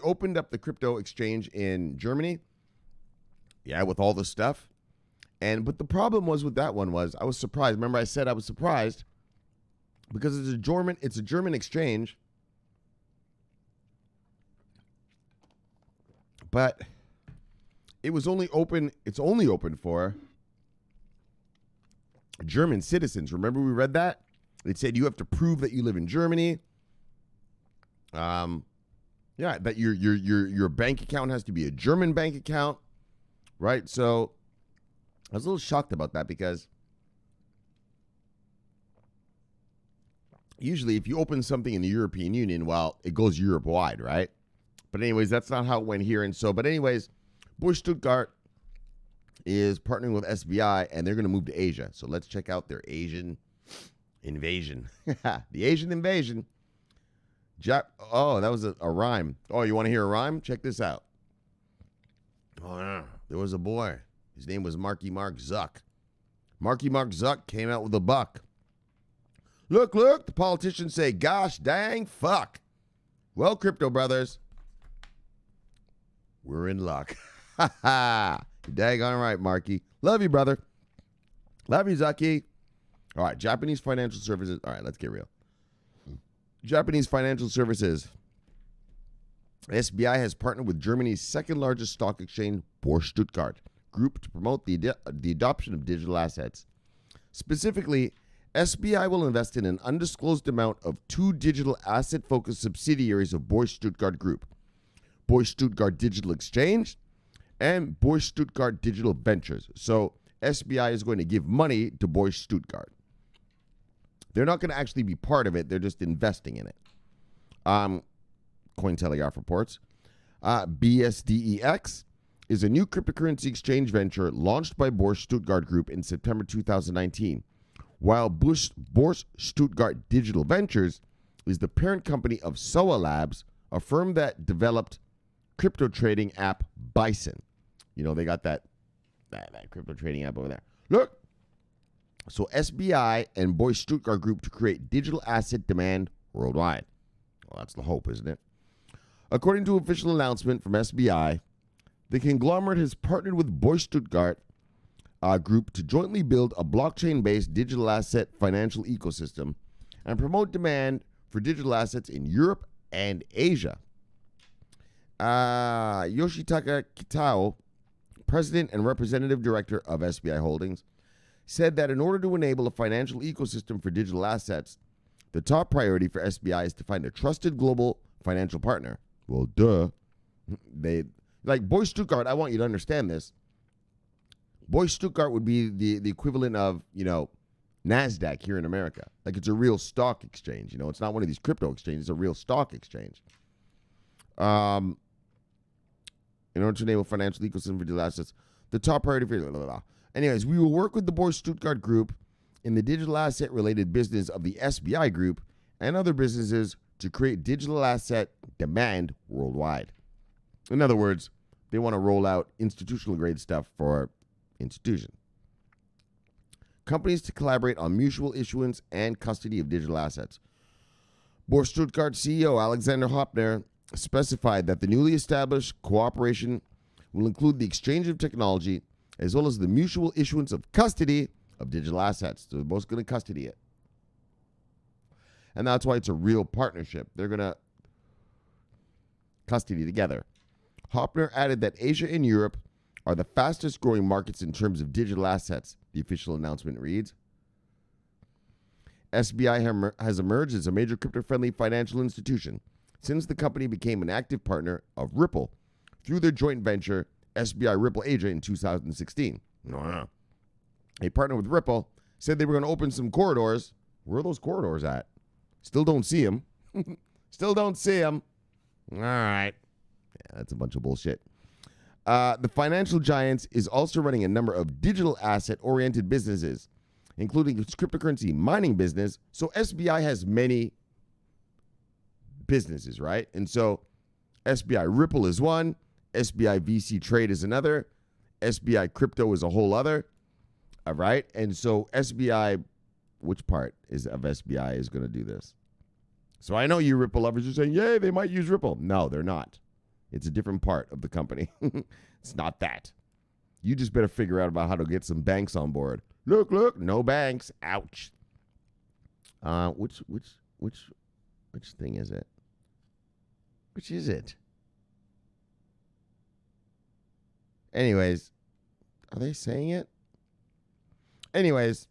Speaker 1: opened up the crypto exchange in Germany. Yeah, with all the stuff. But the problem was with that one was I was surprised. Remember I said I was surprised because it's a German exchange. But it's only open for German citizens. Remember we read that? It said you have to prove that you live in Germany. That your bank account has to be a German bank account, right? So I was a little shocked about that because usually if you open something in the European Union, well, it goes Europe-wide, right? But anyways, that's not how it went here. But anyways, Boerse Stuttgart is partnering with SBI, and they're going to move to Asia. So let's check out their Asian invasion. The Asian invasion. Oh, that was a rhyme. Oh, you want to hear a rhyme? Check this out. Oh, yeah. There was a boy. His name was Marky Mark Zuck. Marky Mark Zuck came out with a buck. Look, the politicians say, gosh, dang, fuck. Well, crypto brothers, we're in luck. Ha ha. You're daggone right, Marky. Love you, brother. Love you, Zucky. All right, Japanese financial services. All right, let's get real. Japanese financial services. SBI has partnered with Germany's second largest stock exchange, Boerse Stuttgart Group, to promote the adoption of digital assets. Specifically, SBI will invest in an undisclosed amount of two digital asset-focused subsidiaries of Boerse Stuttgart Group, Boerse Stuttgart Digital Exchange and Boerse Stuttgart Digital Ventures. So SBI is going to give money to Boerse Stuttgart. They're not going to actually be part of it. They're just investing in it. Cointelegraph reports. BSDEX is a new cryptocurrency exchange venture launched by Boerse Stuttgart Group in September 2019, while Boerse Stuttgart Digital Ventures is the parent company of SOA Labs, a firm that developed crypto trading app Bison. You know, they got that crypto trading app over there. Look. So SBI and Boerse Stuttgart Group to create digital asset demand worldwide. Well, that's the hope, isn't it? According to an official announcement from SBI, the conglomerate has partnered with Boerse Stuttgart Group to jointly build a blockchain-based digital asset financial ecosystem and promote demand for digital assets in Europe and Asia. Yoshitaka Kitao, President and Representative Director of SBI Holdings, said that in order to enable a financial ecosystem for digital assets, the top priority for SBI is to find a trusted global financial partner. Well, duh. Like Boerse Stuttgart, I want you to understand this. Boerse Stuttgart would be the equivalent of, NASDAQ here in America. Like it's a real stock exchange. It's not one of these crypto exchanges. It's a real stock exchange. In order to enable financial ecosystem for digital assets, the top priority for blah, blah, blah. Anyways, we will work with the Boerse Stuttgart group in the digital asset related business of the SBI group and other businesses to create digital asset demand worldwide. In other words, they want to roll out institutional grade stuff for institutions. Companies to collaborate on mutual issuance and custody of digital assets. Boerse Stuttgart CEO Alexander Hopner specified that the newly established cooperation will include the exchange of technology as well as the mutual issuance of custody of digital assets. So they're both going to custody it. And that's why it's a real partnership. They're going to custody together. Hopner added that Asia and Europe are the fastest growing markets in terms of digital assets, the official announcement reads. SBI has emerged as a major crypto-friendly financial institution since the company became an active partner of Ripple through their joint venture, SBI Ripple Asia, in 2016. A partner with Ripple said they were going to open some corridors. Where are those corridors at? Still don't see them. Still don't see them. All right. Yeah, that's a bunch of bullshit. The financial giant is also running a number of digital asset-oriented businesses, including its cryptocurrency mining business. So SBI has many businesses, right? And so SBI Ripple is one, SBI VC Trade is another, SBI Crypto is a whole other, all right? And so SBI, which part of SBI is going to do this? So I know you Ripple lovers are saying, yay, they might use Ripple. No, they're not. It's a different part of the company. It's not that. You just better figure out about how to get some banks on board. Look, no banks. Ouch. Which thing is it? Which is it? Anyways, are they saying it? Anyways,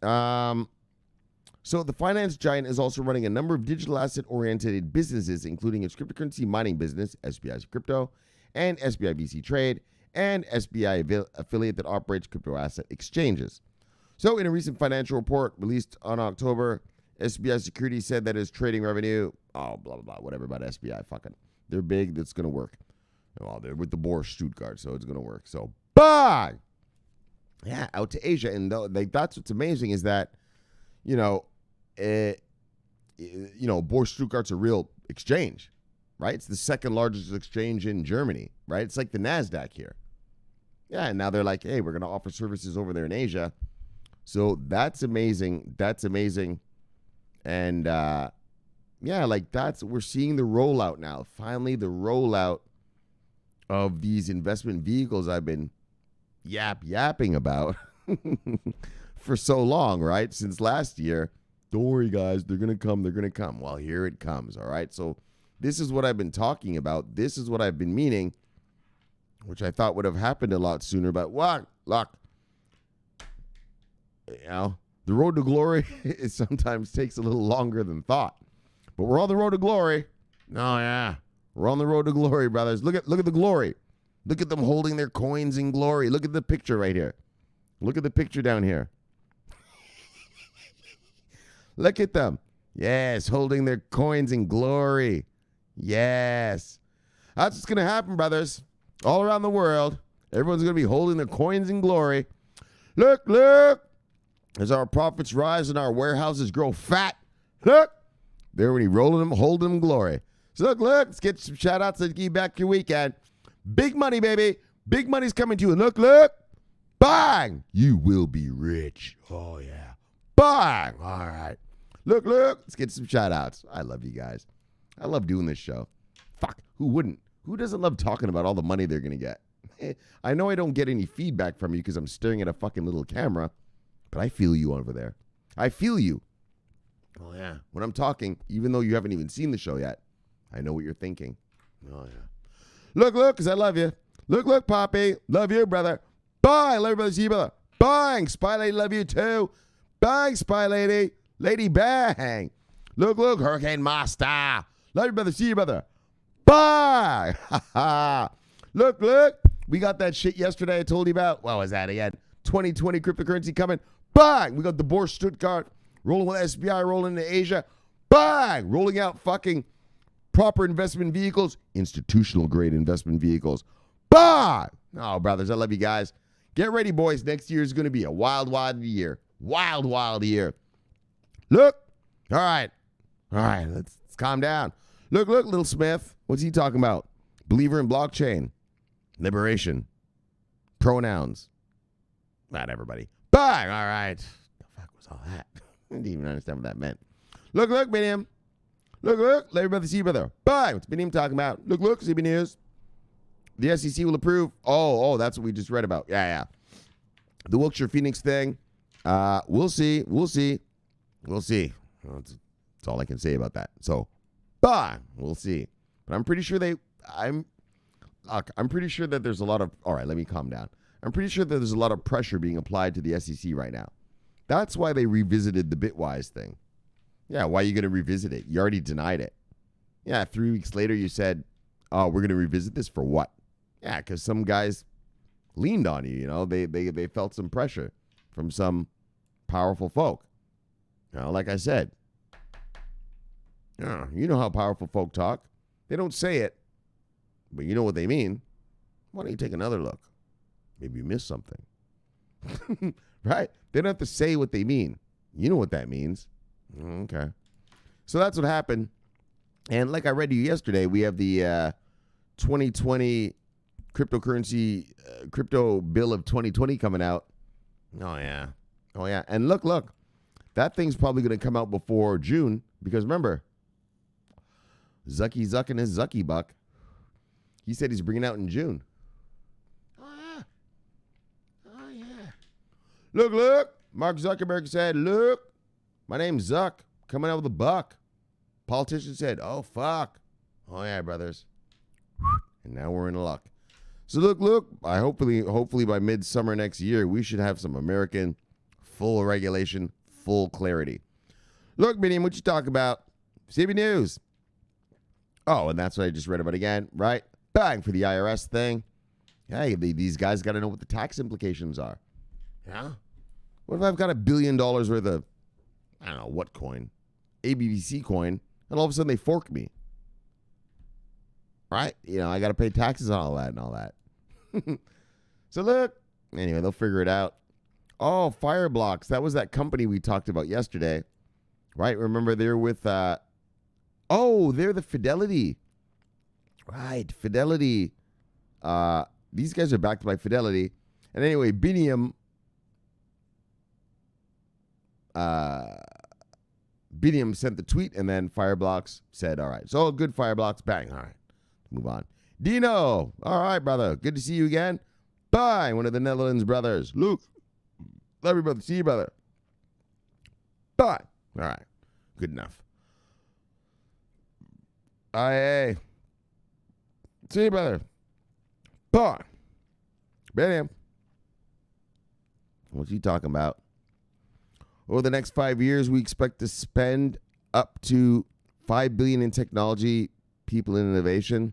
Speaker 1: so the finance giant is also running a number of digital asset-oriented businesses, including its cryptocurrency mining business, SBI's Crypto, and SBI VC Trade, and SBI affiliate that operates crypto asset exchanges. So in a recent financial report released on October, SBI Securities said that its trading revenue, blah, blah, blah, whatever about SBI, fucking, they're big, that's going to work. Well, they're with the Boerse Stuttgart, so it's going to work. So, bye! Yeah, out to Asia. And that's what's amazing is that, Boerse Stuttgart's a real exchange, right? It's the second largest exchange in Germany, right? It's like the NASDAQ here. Yeah, and now they're like, hey, we're going to offer services over there in Asia. So that's amazing. That's amazing. And, we're seeing the rollout now. Finally, the rollout of these investment vehicles I've been yapping about for so long, right? Since last year. Don't worry, guys. They're going to come. Well, here it comes, all right? So this is what I've been talking about. This is what I've been meaning, which I thought would have happened a lot sooner. But look, the road to glory it sometimes takes a little longer than thought. But we're on the road to glory. Oh, yeah. We're on the road to glory, brothers. Look at the glory. Look at them holding their coins in glory. Look at the picture right here. Look at the picture down here. Look at them. Yes, holding their coins in glory. Yes. That's what's going to happen, brothers. All around the world, everyone's going to be holding their coins in glory. Look. As our profits rise and our warehouses grow fat. Look. They're already rolling them, holding them in glory. So look, let's get some shout-outs. Let's get back your weekend. Big money, baby. Big money's coming to you. And look. Bang. You will be rich. Oh, yeah. Bang. All right. Look. Let's get some shout-outs. I love you guys. I love doing this show. Fuck. Who wouldn't? Who doesn't love talking about all the money they're going to get? I know I don't get any feedback from you because I'm staring at a fucking little camera, but I feel you over there. I feel you. Oh, yeah. When I'm talking, even though you haven't even seen the show yet, I know what you're thinking. Oh, yeah. Look, because I love you. Look, Poppy. Love you, brother. Bye. Love you, brother. See you, brother. Bang. Spy Lady, love you, too. Bang, Spy Lady. Lady, bang. Look, Hurricane Master. Love you, brother. See you, brother. Bye. Look. We got that shit yesterday I told you about. What was that again? 2020 cryptocurrency coming. Bang. We got the Boerse Stuttgart rolling with SBI, rolling into Asia. Bang. Rolling out fucking proper investment vehicles, institutional grade investment vehicles. Buy! Oh, brothers, I love you guys. Get ready, boys. Next year is going to be a wild, wild year. Wild, wild year. Look. All right. Let's calm down. Look, Little Smith. What's he talking about? Believer in blockchain. Liberation. Pronouns. Not everybody. Bye. All right. The fuck was all that? I didn't even understand what that meant. Look, Biniam. Look. Let everybody see, brother. Bye. What's Biniam talking about? Look, CB News. The SEC will approve. Oh, that's what we just read about. Yeah. The Wilshire Phoenix thing. We'll see. That's all I can say about that. So, we'll see. But I'm pretty sure I'm pretty sure that there's a lot of, all right, let me calm down. I'm pretty sure that there's a lot of pressure being applied to the SEC right now. That's why they revisited the Bitwise thing. Yeah, why are you going to revisit it? You already denied it. Yeah, 3 weeks later you said, oh, we're going to revisit this for what? Yeah, because some guys leaned on you, They felt some pressure from some powerful folk. Like I said, you know how powerful folk talk. They don't say it, but you know what they mean. Why don't you take another look? Maybe you missed something. Right? They don't have to say what they mean. You know what that means. Okay. So that's what happened. And like I read to you yesterday, we have the 2020 cryptocurrency, crypto bill of 2020 coming out. Oh, yeah. And look. That thing's probably going to come out before June because remember, Zuck and his Zucky buck. He said he's bringing it out in June. Oh, yeah. Look. Mark Zuckerberg said, look, my name's Zuck, coming out with a buck. Politician said, oh, fuck. Oh, yeah, brothers. And now we're in luck. So look, hopefully by midsummer next year, we should have some American full regulation, full clarity. Look, Minion, what you talk about? CB News. Oh, and that's what I just read about again, right? Bang for the IRS thing. Hey, these guys got to know what the tax implications are. Yeah? What if I've got $1 billion worth of, I don't know, what coin? ABBC coin, and all of a sudden they fork me. Right? I got to pay taxes on all that. So look. Anyway, they'll figure it out. Oh, Fireblocks. That was that company we talked about yesterday. Right? Remember they're with, they're the Fidelity. Right, Fidelity. These guys are backed by Fidelity. And anyway, Biniam sent the tweet, and then Fireblocks said, all right. So good, Fireblocks. Bang. All right. Move on. Dino. All right, brother. Good to see you again. Bye. One of the Netherlands brothers. Luke. Love you, brother. See you, brother. Bye. All right. Good enough. IA. See you, brother. Bye. Bam. What's he talking about? Over the next 5 years, we expect to spend up to $5 billion in technology, people, and innovation.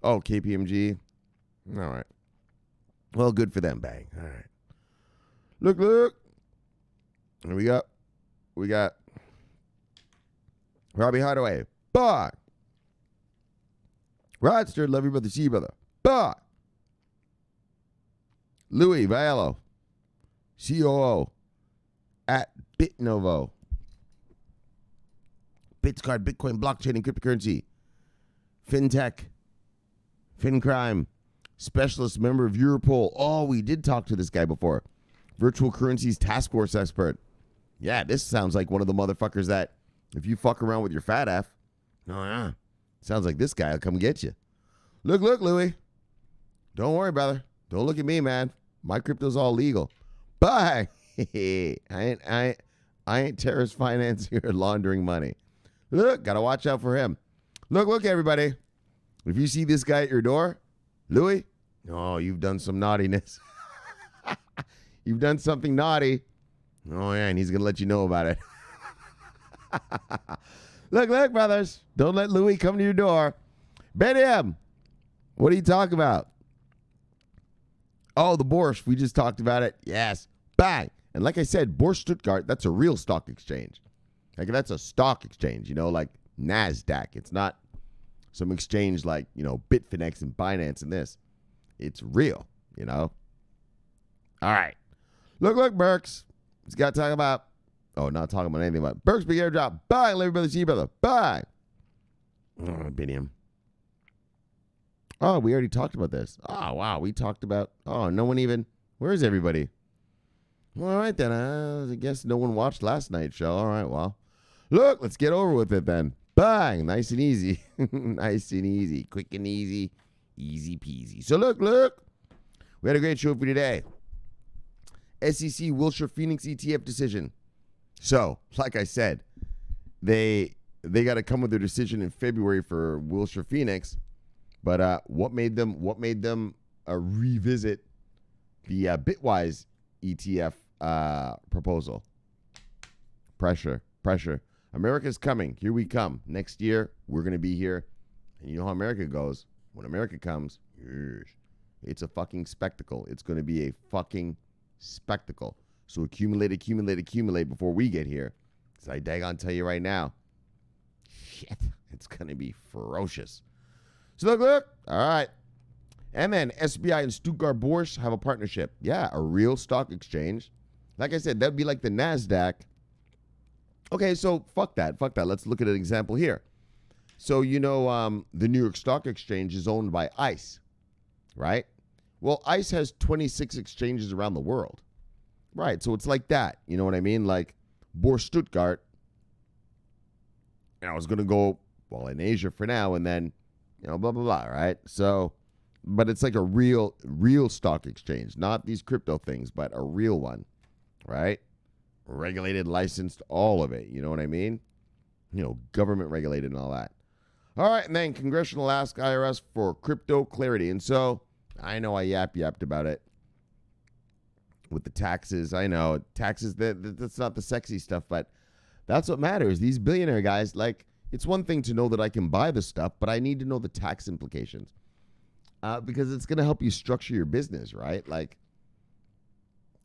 Speaker 1: Oh, KPMG. All right. Well, good for them. Bang. All right. Look. And we got Robbie Hardaway. Bye. Rodster, love you, brother. See you, brother. Bye. Louis Viallo. COO at BitNovo. Bitscard, Bitcoin, blockchain, and cryptocurrency. FinTech. FinCrime. Specialist member of Europol. Oh, we did talk to this guy before. Virtual currencies task force expert. Yeah, this sounds like one of the motherfuckers that if you fuck around with your fat F, oh yeah, sounds like this guy will come get you. Look, Louis. Don't worry, brother. Don't look at me, man. My crypto's all legal. Bye. I ain't terrorist financing or laundering money. Look, gotta watch out for him. Look, everybody. If you see this guy at your door, Louis, oh, you've done some naughtiness. You've done something naughty. Oh, yeah, and he's going to let you know about it. Look, brothers. Don't let Louis come to your door. Beniam, what are you talking about? Oh, the Boerse. We just talked about it. Yes. Bang. And like I said, Boerse Stuttgart, that's a real stock exchange. Like, that's a stock exchange, like NASDAQ. It's not some exchange like, Bitfinex and Binance and this. It's real, All right. Look, Burks. He's got to talk about, not talking about anything about Burks Big Airdrop. Bye. Love you, brother. See you, brother. Bye. Binium. Oh, we already talked about this. Oh, wow. We talked about, no one even, where is everybody? Well, all right, then. I guess no one watched last night's show. All right, well. Look, let's get over with it then. Bang. Nice and easy. Nice and easy. Quick and easy. Easy peasy. So look. We had a great show for you today. SEC Wilshire Phoenix ETF decision. So, like I said, they got to come with their decision in February for Wilshire Phoenix. But what made them revisit the Bitwise ETF proposal? Pressure. America's coming. Here we come. Next year, we're going to be here. And you know how America goes. When America comes, it's a fucking spectacle. It's going to be a fucking spectacle. So accumulate before we get here. So I daggone tell you right now, shit, it's going to be ferocious. So look. All right. And then SBI and Stuttgart Boerse have a partnership. Yeah, a real stock exchange. Like I said, that'd be like the NASDAQ. Okay, so fuck that. Let's look at an example here. So, the New York Stock Exchange is owned by ICE, right? Well, ICE has 26 exchanges around the world. Right, so it's like that. You know what I mean? Like Boerse Stuttgart. And I was going to go, in Asia for now and then, blah, blah, blah, right? So, but it's like a real stock exchange. Not these crypto things, but a real one, right? Regulated, licensed, all of it. You know what I mean? Government regulated and all that. All right, and then Congressional ask IRS for crypto clarity. And so, I know I yapped about it. With the taxes, I know. Taxes, that's not the sexy stuff, but that's what matters. These billionaire guys, it's one thing to know that I can buy the stuff, but I need to know the tax implications. Because it's going to help you structure your business, right?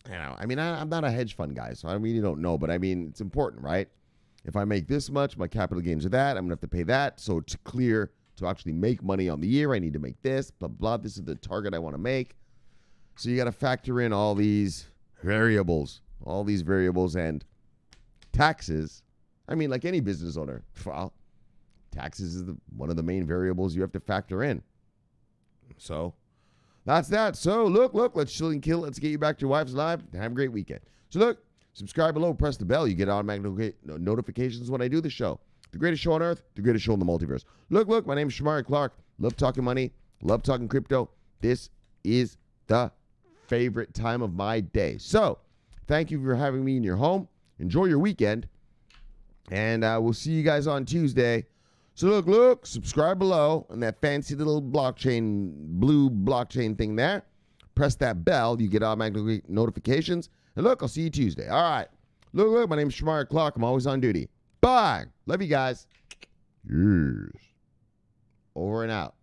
Speaker 1: I'm not a hedge fund guy, so I really don't know, but it's important, right? If I make this much, my capital gains are that, I'm going to have to pay that. So to actually make money on the year, I need to make this, blah, blah. This is the target I want to make. So you got to factor in all these variables and taxes. Like any business owner, well, taxes is one of the main variables you have to factor in. So that's that. So look, let's chill and kill. Let's get you back to your wife's life. Have a great weekend. So look, subscribe below, press the bell. You get automatic notifications when I do the show. The greatest show on earth, the greatest show in the multiverse. Look, my name is Shomari Clarke. Love talking money, love talking crypto. This is the favorite time of my day. So thank you for having me in your home. Enjoy your weekend. And we'll see you guys on Tuesday. So look, subscribe below on that fancy little blue blockchain thing there. Press that bell. You get automatic notifications. And look, I'll see you Tuesday. All right. Look, my name is Shomari Clarke. I'm always on duty. Bye. Love you guys. Yes. Over and out.